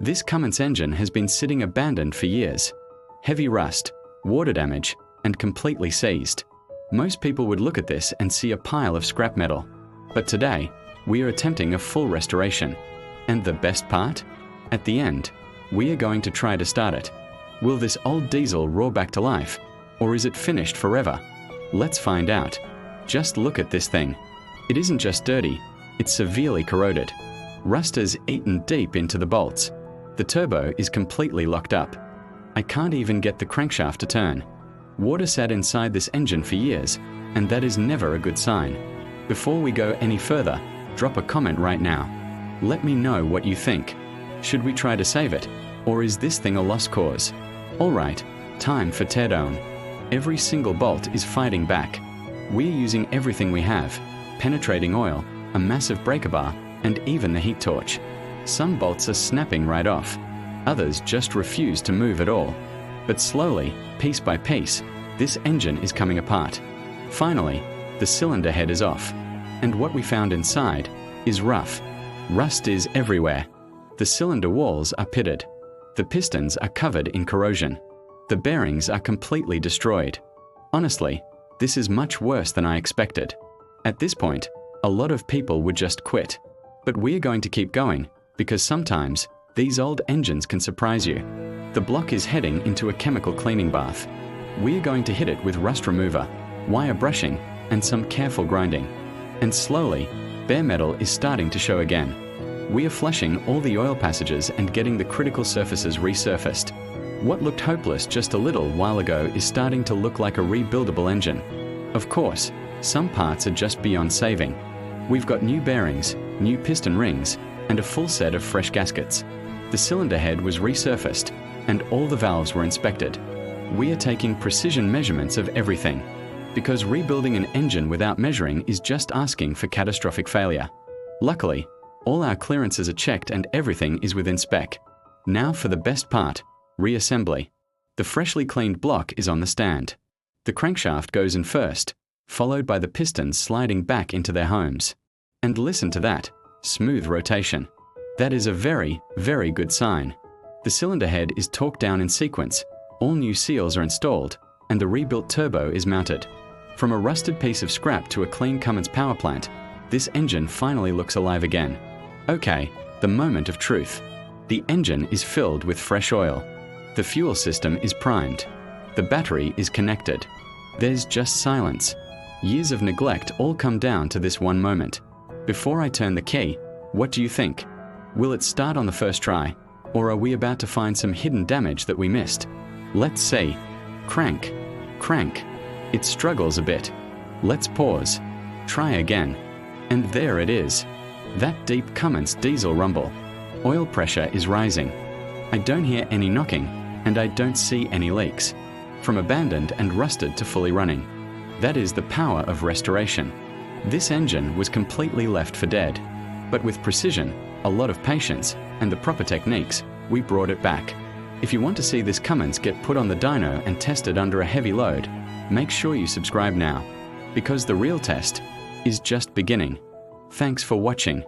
This Cummins engine has been sitting abandoned for years. Heavy rust, water damage, and completely seized. Most people would look at this and see a pile of scrap metal. But today, we are attempting a full restoration. And the best part? At the end, we are going to try to start it. Will this old diesel roar back to life? Or is it finished forever? Let's find out. Just look at this thing. It isn't just dirty, it's severely corroded. Rust has eaten deep into the bolts. The turbo is completely locked up. I can't even get the crankshaft to turn. Water sat inside this engine for years, and that is never a good sign. Before we go any further, drop a comment right now. Let me know what you think. Should we try to save it, or is this thing a lost cause? Alright, time for teardown. Every single bolt is fighting back. We're using everything we have: penetrating oil, a massive breaker bar, and even the heat torch. Some bolts are snapping right off. Others just refuse to move at all. But slowly, piece by piece, this engine is coming apart. Finally, the cylinder head is off. And what we found inside is rough. Rust is everywhere. The cylinder walls are pitted. The pistons are covered in corrosion. The bearings are completely destroyed. Honestly, this is much worse than I expected. At this point, a lot of people would just quit. But we're going to keep going, because sometimes these old engines can surprise you. The block is heading into a chemical cleaning bath. We're going to hit it with rust remover, wire brushing, and some careful grinding. And slowly, bare metal is starting to show again. We are flushing all the oil passages and getting the critical surfaces resurfaced. What looked hopeless just a little while ago is starting to look like a rebuildable engine. Of course, some parts are just beyond saving. We've got new bearings, new piston rings, and a full set of fresh gaskets. The cylinder head was resurfaced, and all the valves were inspected. We are taking precision measurements of everything, because rebuilding an engine without measuring is just asking for catastrophic failure. Luckily, all our clearances are checked and everything is within spec. Now for the best part, reassembly. The freshly cleaned block is on the stand. The crankshaft goes in first, followed by the pistons sliding back into their homes. And listen to that, smooth rotation. That is a very, very good sign. The cylinder head is torqued down in sequence, all new seals are installed, and the rebuilt turbo is mounted. From a rusted piece of scrap to a clean Cummins power plant, this engine finally looks alive again. Okay, the moment of truth. The engine is filled with fresh oil. The fuel system is primed. The battery is connected. There's just silence. Years of neglect all come down to this one moment. Before I turn the key, what do you think? Will it start on the first try? Or are we about to find some hidden damage that we missed? Let's see. Crank. Crank. It struggles a bit. Let's pause. Try again. And there it is. That deep Cummins diesel rumble. Oil pressure is rising. I don't hear any knocking, and I don't see any leaks. From abandoned and rusted to fully running. That is the power of restoration. This engine was completely left for dead. But with precision, a lot of patience, and the proper techniques, we brought it back. If you want to see this Cummins get put on the dyno and tested under a heavy load, make sure you subscribe now, because the real test is just beginning. Thanks for watching.